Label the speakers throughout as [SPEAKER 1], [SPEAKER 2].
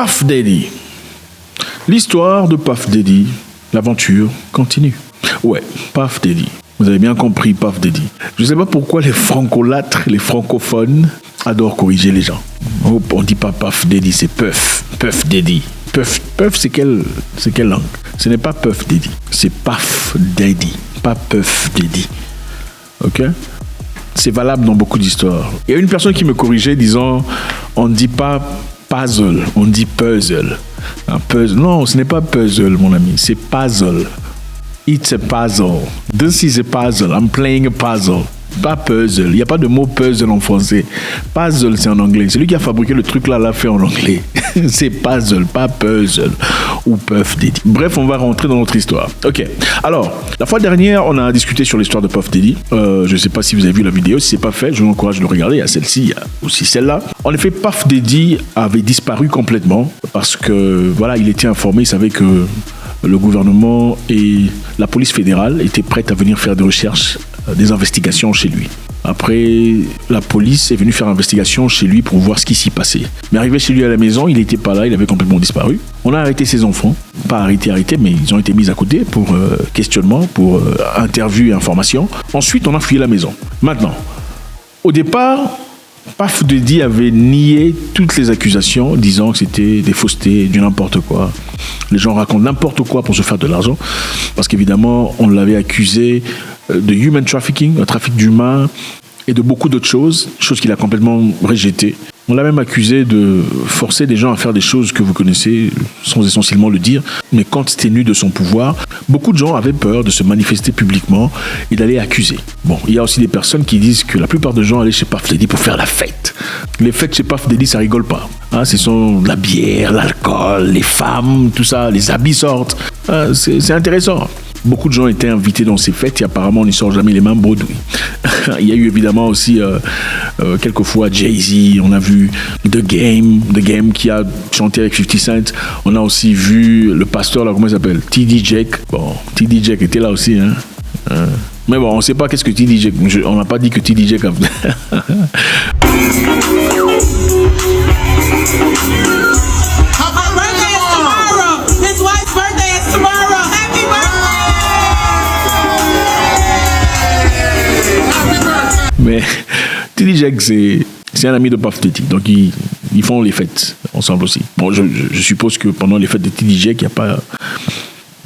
[SPEAKER 1] Puff Daddy. L'histoire de Puff Daddy, l'aventure continue. Ouais, Puff Daddy. Vous avez bien compris, Puff Daddy. Je ne sais pas pourquoi les francolâtres, les francophones adorent corriger les gens. Oh, on ne dit pas Puff Daddy, c'est Puff. Puff Daddy. Puff, c'est quelle langue? Ce n'est pas Puff Daddy, c'est Puff Daddy, pas Puff Daddy. Ok? C'est valable dans beaucoup d'histoires. Il y a une personne qui me corrigeait disant on ne dit pas puzzle, on dit puzzle. Un puzzle. Non, ce n'est pas puzzle, mon ami, c'est puzzle. It's a puzzle. This is a puzzle. I'm playing a puzzle. Pas puzzle. Il n'y a pas de mot puzzle en français. Puzzle, c'est en anglais. Celui qui a fabriqué le truc là l'a fait en anglais. C'est puzzle, pas puzzle. Ou Puff Daddy. Bref, on va rentrer dans notre histoire. Ok. Alors, la fois dernière, on a discuté sur l'histoire de Puff Daddy. Je ne sais pas si vous avez vu la vidéo. Si ce n'est pas fait, je vous encourage de le regarder. Il y a celle-ci, il y a aussi celle-là. En effet, Puff Daddy avait disparu complètement parce que, voilà, il était informé, il savait que le gouvernement et la police fédérale étaient prêtes à venir faire des recherches, des investigations chez lui. Après, la police est venue faire une investigation chez lui pour voir ce qui s'y passait. Mais arrivé chez lui à la maison, il n'était pas là, il avait complètement disparu. On a arrêté ses enfants, pas arrêté, mais ils ont été mis à côté pour questionnement, pour interview et information. Ensuite, on a fouillé la maison. Maintenant, au départ, Puff Daddy avait nié toutes les accusations, disant que c'était des faussetés, du n'importe quoi. Les gens racontent n'importe quoi pour se faire de l'argent, parce qu'évidemment, on l'avait accusé de human trafficking, un trafic d'humains, et de beaucoup d'autres choses qu'il a complètement rejetées. On l'a même accusé de forcer des gens à faire des choses que vous connaissez, sans essentiellement le dire, mais compte tenu de son pouvoir. Beaucoup de gens avaient peur de se manifester publiquement et d'aller accuser. Bon, il y a aussi des personnes qui disent que la plupart des gens allaient chez Puff Daddy pour faire la fête. Les fêtes chez Puff Daddy, ça rigole pas. Hein, ce sont la bière, l'alcool, les femmes, tout ça, les habits sortent. C'est intéressant. Beaucoup de gens étaient invités dans ces fêtes et apparemment on n'y sort jamais les mains bredouilles. Il y a eu évidemment aussi quelquefois Jay-Z, on a vu The Game qui a chanté avec 50 Cent. On a aussi vu le pasteur là, comment il s'appelle, TD Jakes. Bon, TD Jakes était là aussi. Hein. Mais bon, on ne sait pas qu'est-ce que TD Jakes. On n'a pas dit que TD Jakes a Mais TD Jakes, c'est un ami de Puff Daddy, donc ils font les fêtes ensemble aussi. Bon, je suppose que pendant les fêtes de TD Jakes, il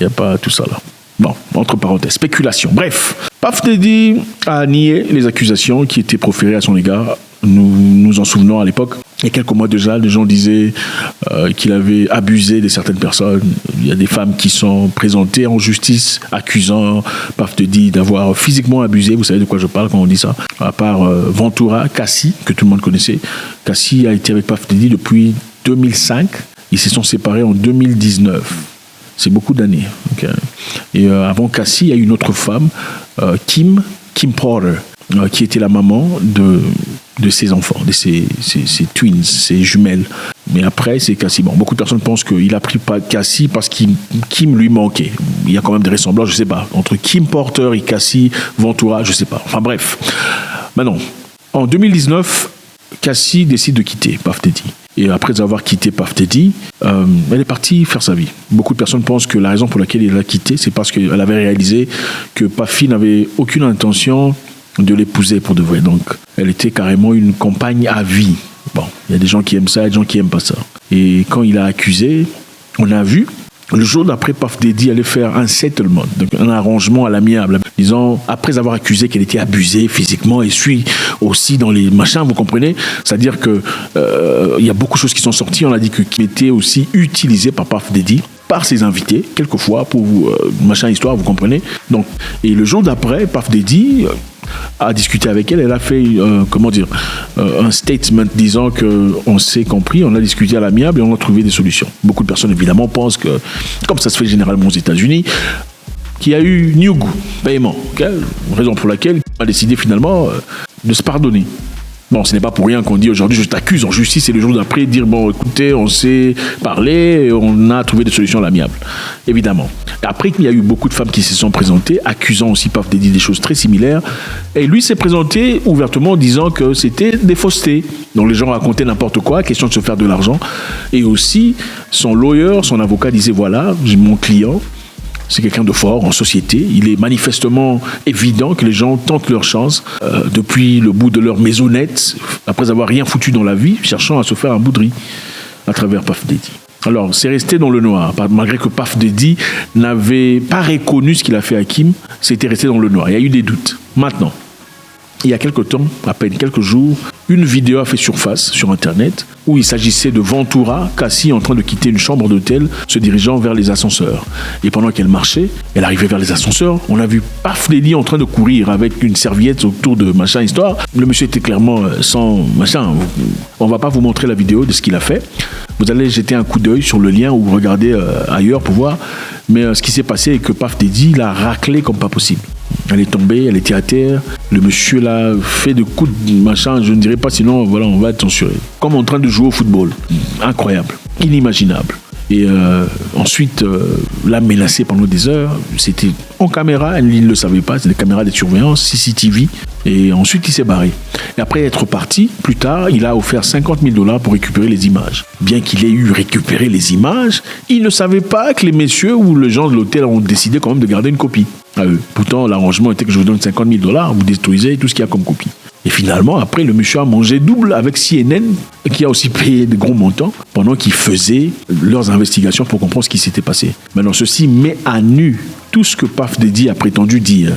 [SPEAKER 1] n'y a pas tout ça là. Bon, entre parenthèses, spéculation. Bref, Puff Daddy a nié les accusations qui étaient proférées à son égard. Nous en souvenons à l'époque. Il y a quelques mois déjà, les gens disaient qu'il avait abusé de certaines personnes. Il y a des femmes qui sont présentées en justice accusant Puff Daddy d'avoir physiquement abusé. Vous savez de quoi je parle quand on dit ça. À part Ventura, Cassie, que tout le monde connaissait. Cassie a été avec Puff Daddy depuis 2005. Ils se sont séparés en 2019. C'est beaucoup d'années. Okay. Et avant Cassie, il y a une autre femme, Kim Porter, qui était la maman de ses enfants, de ses twins, ses jumelles. Mais après, c'est Cassie. Bon, beaucoup de personnes pensent qu'il a pris Cassie parce que Kim lui manquait. Il y a quand même des ressemblances, je ne sais pas. Entre Kim Porter et Cassie Ventura, je ne sais pas. Enfin bref. Maintenant, en 2019, Cassie décide de quitter Puff Daddy. Et après avoir quitté Puff Daddy, elle est partie faire sa vie. Beaucoup de personnes pensent que la raison pour laquelle elle a quitté, c'est parce qu'elle avait réalisé que Puffy n'avait aucune intention de l'épouser pour de vrai. Donc, elle était carrément une compagne à vie. Bon, il y a des gens qui aiment ça et des gens qui n'aiment pas ça. Et quand il a accusé, on a vu, le jour d'après, Puff Daddy allait faire un settlement, donc un arrangement à l'amiable. Disons, après avoir accusé qu'elle était abusée physiquement et suit aussi dans les machins, vous comprenez? C'est-à-dire que il y a beaucoup de choses qui sont sorties. On a dit qu'il était aussi utilisé par Puff Daddy, par ses invités, quelquefois, pour machin histoire, vous comprenez? Donc, et le jour d'après, Puff Daddy a discuté avec elle. Elle a fait, un statement disant qu'on s'est compris, on a discuté à l'amiable et on a trouvé des solutions. Beaucoup de personnes, évidemment, pensent que, comme ça se fait généralement aux États-Unis, qu'il y a eu New Go, paiement. Okay? Raison pour laquelle on a décidé finalement de se pardonner. Bon, ce n'est pas pour rien qu'on dit aujourd'hui je t'accuse en justice et le jour d'après dire bon écoutez, on s'est parlé, on a trouvé des solutions à l'amiable. Évidemment. Après, il y a eu beaucoup de femmes qui se sont présentées, accusant aussi Puff Daddy des choses très similaires. Et lui s'est présenté ouvertement en disant que c'était des faussetés. Donc les gens racontaient n'importe quoi, question de se faire de l'argent. Et aussi, son lawyer, son avocat disait voilà, mon client, c'est quelqu'un de fort en société. Il est manifestement évident que les gens tentent leur chance depuis le bout de leur maisonnette, après avoir rien foutu dans la vie, cherchant à se faire un bout de riz à travers Puff Daddy. Alors, c'est resté dans le noir. Malgré que Puff Daddy n'avait pas reconnu ce qu'il a fait à Kim, c'était resté dans le noir. Il y a eu des doutes. Maintenant, il y a quelques temps, à peine quelques jours, une vidéo a fait surface sur Internet où il s'agissait de Ventura, Cassie en train de quitter une chambre d'hôtel, se dirigeant vers les ascenseurs. Et pendant qu'elle marchait, elle arrivait vers les ascenseurs, on a vu Puff Daddy en train de courir avec une serviette autour de machin histoire. Le monsieur était clairement sans machin. On va pas vous montrer la vidéo de ce qu'il a fait. Vous allez jeter un coup d'œil sur le lien ou regarder ailleurs pour voir. Mais ce qui s'est passé est que Puff Daddy l'a raclé comme pas possible. Elle est tombée, elle était à terre. Le monsieur l'a fait de coups de machin, je ne dirais pas, sinon voilà, on va être censuré. Comme en train de jouer au football. Incroyable, inimaginable. Et ensuite, l'a menacé pendant des heures. C'était en caméra, il ne le savait pas, c'était des caméras de surveillance, CCTV. Et ensuite, il s'est barré. Et après être parti, plus tard, il a offert $50,000 pour récupérer les images. Bien qu'il ait eu récupéré les images, il ne savait pas que les messieurs ou les gens de l'hôtel ont décidé quand même de garder une copie à eux. Pourtant, l'arrangement était que je vous donne $50,000, vous détruisez tout ce qu'il y a comme copie. Et finalement, après, le monsieur a mangé double avec CNN, qui a aussi payé de gros montants, pendant qu'ils faisaient leurs investigations pour comprendre ce qui s'était passé. Maintenant, ceci met à nu tout ce que Puff Daddy a prétendu dire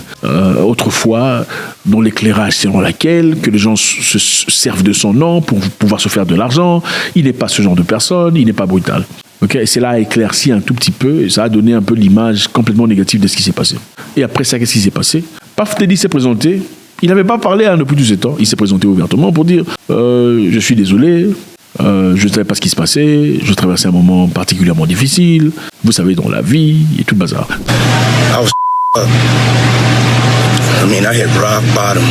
[SPEAKER 1] autrefois, dans l'éclairage selon laquelle que les gens se servent de son nom pour pouvoir se faire de l'argent. Il n'est pas ce genre de personne, il n'est pas brutal. Okay, et cela a éclairci un tout petit peu et ça a donné un peu l'image complètement négative de ce qui s'est passé. Et après ça, qu'est-ce qui s'est passé? Puff Daddy s'est présenté. Il n'avait pas parlé depuis tous ces temps. Il s'est présenté ouvertement pour dire je suis désolé, je ne savais pas ce qui se passait, je traversais un moment particulièrement difficile, vous savez, dans la vie, et tout le bazar.
[SPEAKER 2] I hit rock bottom,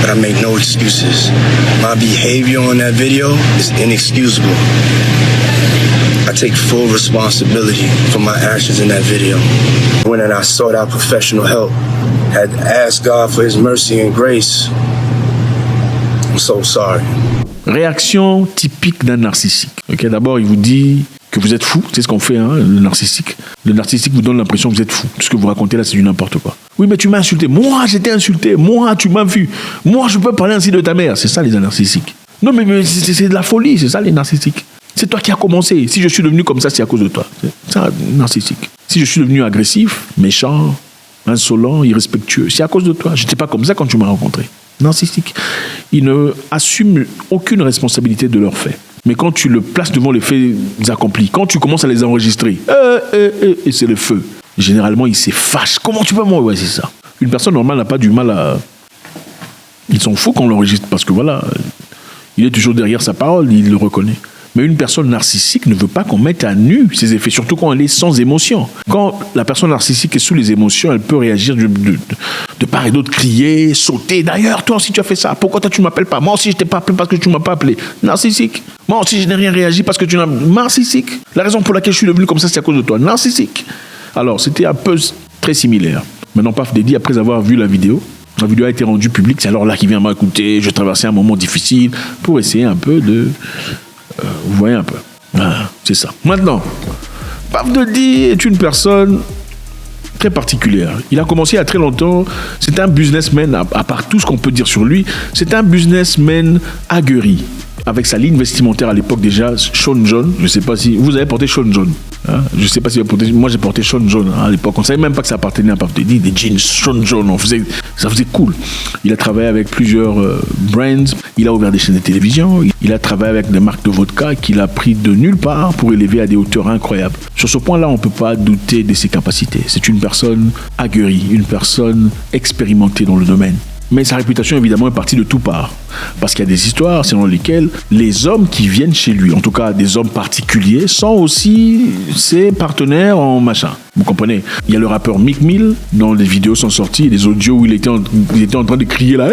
[SPEAKER 2] but I make no excuses. My behavior on that video is inexcusable. I take full responsibility for my actions in that video. When I sought out professional help, had asked God for His mercy and grace. I'm so sorry.
[SPEAKER 1] Réaction typique d'un narcissique. Okay, d'abord, il vous dit que vous êtes fou. C'est ce qu'on fait, hein, le narcissique. Le narcissique vous donne l'impression que vous êtes fou. Tout ce que vous racontez là, c'est du n'importe quoi. Oui, mais tu m'as insulté. Moi, j'étais insulté. Moi, tu m'as vu. Moi, je peux parler ainsi de ta mère. C'est ça, les narcissiques. Non, mais c'est de la folie. C'est ça, les narcissiques. C'est toi qui as commencé. Si je suis devenu comme ça, c'est à cause de toi. C'est ça, narcissique. Si je suis devenu agressif, méchant, insolent, irrespectueux, c'est à cause de toi. Je n'étais pas comme ça quand tu m'as rencontré. Narcissique. Ils ne assument aucune responsabilité de leurs faits. Mais quand tu le places devant les faits accomplis, quand tu commences à les enregistrer, et c'est le feu. Généralement, ils se fâchent. Comment tu peux moi? Ouais, c'est ça. Une personne normale n'a pas du mal à... Ils sont fous qu'on l'enregistre parce que voilà, il est toujours derrière sa parole, il le reconnaît. Mais une personne narcissique ne veut pas qu'on mette à nu ses effets, surtout quand elle est sans émotion. Quand la personne narcissique est sous les émotions, elle peut réagir de part et d'autre, crier, sauter. D'ailleurs, toi aussi tu as fait ça, pourquoi toi tu ne m'appelles pas? Moi aussi je ne t'ai pas appelé parce que tu ne m'as pas appelé. Narcissique. Moi aussi je n'ai rien réagi parce que tu n'as... Narcissique. La raison pour laquelle je suis devenu comme ça, c'est à cause de toi. Narcissique. Alors, c'était un peu très similaire. Maintenant, Puff Daddy, après avoir vu la vidéo a été rendue publique, c'est alors là qu'il vient m'écouter, je traversais un moment difficile, pour essayer un peu de... vous voyez un peu. Ah, c'est ça. Maintenant, Puff Daddy est une personne très particulière. Il a commencé il y a très longtemps. C'est un businessman, à part tout ce qu'on peut dire sur lui, c'est un businessman aguerri. Avec sa ligne vestimentaire à l'époque déjà, Sean John. Je ne sais pas si... Vous avez porté Sean John. Hein? Je ne sais pas si vous avez porté... Moi, j'ai porté Sean John à l'époque. On ne savait même pas que ça appartenait à Puff Daddy. Des jeans Sean John. Ça faisait cool. Il a travaillé avec plusieurs brands. Il a ouvert des chaînes de télévision. Il a travaillé avec des marques de vodka qu'il a pris de nulle part pour élever à des hauteurs incroyables. Sur ce point-là, on ne peut pas douter de ses capacités. C'est une personne aguerrie, une personne expérimentée dans le domaine. Mais sa réputation, évidemment, est partie de tout part. Parce qu'il y a des histoires selon lesquelles les hommes qui viennent chez lui, en tout cas des hommes particuliers, sont aussi ses partenaires en machin. Vous comprenez? Il y a le rappeur Meek Mill, dont les vidéos sont sorties, des audios où il était en train de crier là.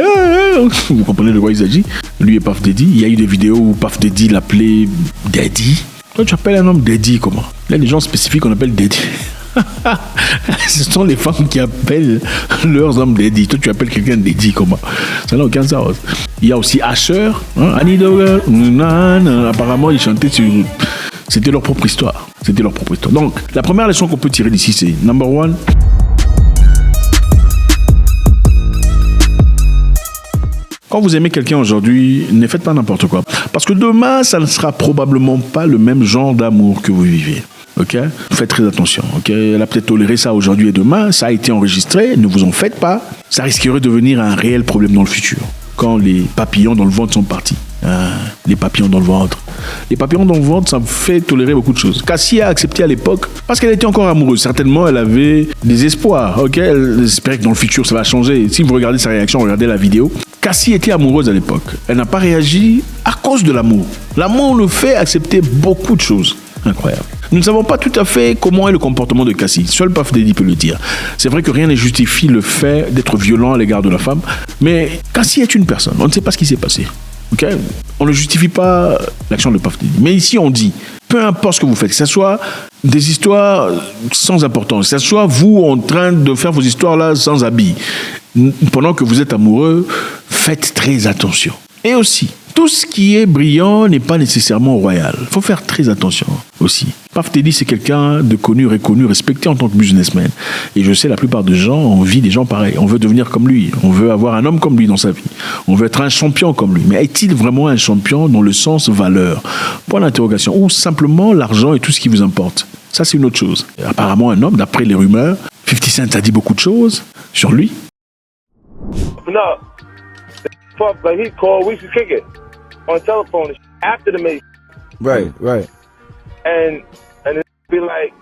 [SPEAKER 1] Vous comprenez de quoi il s'agit? Lui et Puff Daddy. Il y a eu des vidéos où Puff Daddy l'appelait Daddy. Toi, tu appelles un homme Daddy comment? Il y a des gens spécifiques qu'on appelle Daddy. Ce sont les femmes qui appellent leurs hommes Daddy. Toi, tu appelles quelqu'un Daddy comment? Ça n'a aucun sens. Il y a aussi Asher, hein? I need a girl. Apparemment, ils chantaient sur... C'était leur propre histoire. C'était leur propre histoire. Donc, la première leçon qu'on peut tirer d'ici, c'est number one. Quand vous aimez quelqu'un aujourd'hui, ne faites pas n'importe quoi. Parce que demain, ça ne sera probablement pas le même genre d'amour que vous vivez. Ok? Faites très attention. Ok? Elle a peut-être toléré ça aujourd'hui et demain. Ça a été enregistré. Ne vous en faites pas. Ça risquerait de devenir un réel problème dans le futur. Quand les papillons dans le ventre sont partis. Les papillons dans le ventre. Les papillons dans le ventre, ça me fait tolérer beaucoup de choses. Cassie a accepté à l'époque parce qu'elle était encore amoureuse. Certainement, elle avait des espoirs. Ok? Elle espérait que dans le futur, ça va changer. Si vous regardez sa réaction, regardez la vidéo. Cassie était amoureuse à l'époque. Elle n'a pas réagi à cause de l'amour. L'amour le fait accepter beaucoup de choses. Incroyable. Nous ne savons pas tout à fait comment est le comportement de Cassie. Seul Puff Daddy peut le dire. C'est vrai que rien ne justifie le fait d'être violent à l'égard de la femme, mais Cassie est une personne. On ne sait pas ce qui s'est passé. Okay? On ne justifie pas l'action de Puff Daddy. Mais ici, on dit, peu importe ce que vous faites, que ce soit des histoires sans importance, que ce soit vous en train de faire vos histoires là sans habit, pendant que vous êtes amoureux, faites très attention. Et aussi, tout ce qui est brillant n'est pas nécessairement royal. Il faut faire très attention aussi. Puff Daddy, c'est quelqu'un de connu, reconnu, respecté en tant que businessman. Et je sais, la plupart des gens envient des gens pareils. On veut devenir comme lui. On veut avoir un homme comme lui dans sa vie. On veut être un champion comme lui. Mais est-il vraiment un champion dans le sens valeur? Point d'interrogation. Ou simplement l'argent et tout ce qui vous importe? Ça, c'est une autre chose. Et apparemment, un homme, d'après les rumeurs, 50 Cent a dit beaucoup de choses sur lui.
[SPEAKER 3] No. Puff, like he called, we used to kick it on telephone and after the meeting.
[SPEAKER 4] Right.
[SPEAKER 3] And it be like,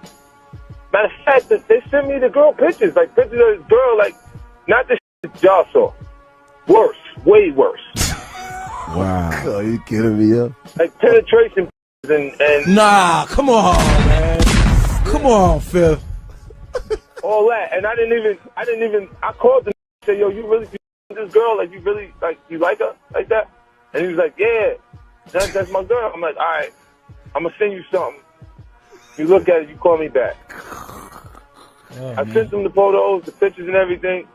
[SPEAKER 3] matter of fact, they sent me the girl pictures, like pictures of this girl, like, not the shit y'all saw. Worse, way worse.
[SPEAKER 4] Wow. Oh, you kidding me up?
[SPEAKER 3] Like penetration and
[SPEAKER 4] Nah, come on, man. Come on, Phil.
[SPEAKER 3] all that. And I didn't even, I called the and said, yo, you really, this girl, like, you really, like, you like her like that? And he was like, yeah, that's my girl. I'm like, all right, I'm going to send you something. You look at it, you call me back. Oh, I sent him the photos, the pictures and everything.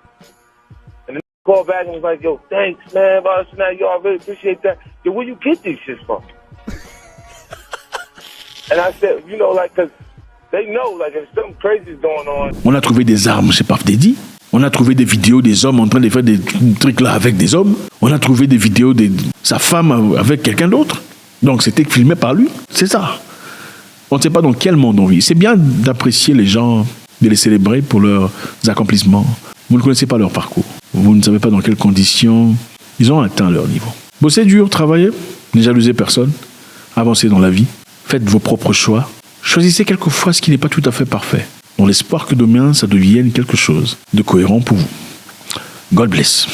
[SPEAKER 3] And then he called back and was like, yo, thanks, man. Yo, I really appreciate that. Yo, where you get these shits from? And I said, you know, like, because they know, like, if something crazy is going on.
[SPEAKER 1] On a trouvé des armes chez Puff Daddy. On a trouvé des vidéos des hommes en train de faire des trucs là avec des hommes. On a trouvé des vidéos de sa femme avec quelqu'un d'autre. Donc c'était filmé par lui. C'est ça. On ne sait pas dans quel monde on vit. C'est bien d'apprécier les gens, de les célébrer pour leurs accomplissements. Vous ne connaissez pas leur parcours. Vous ne savez pas dans quelles conditions ils ont atteint leur niveau. Bossez dur, travaillez, ne jalousez personne, avancez dans la vie, faites vos propres choix. Choisissez quelquefois ce qui n'est pas tout à fait parfait, dans l'espoir que demain ça devienne quelque chose de cohérent pour vous. God bless.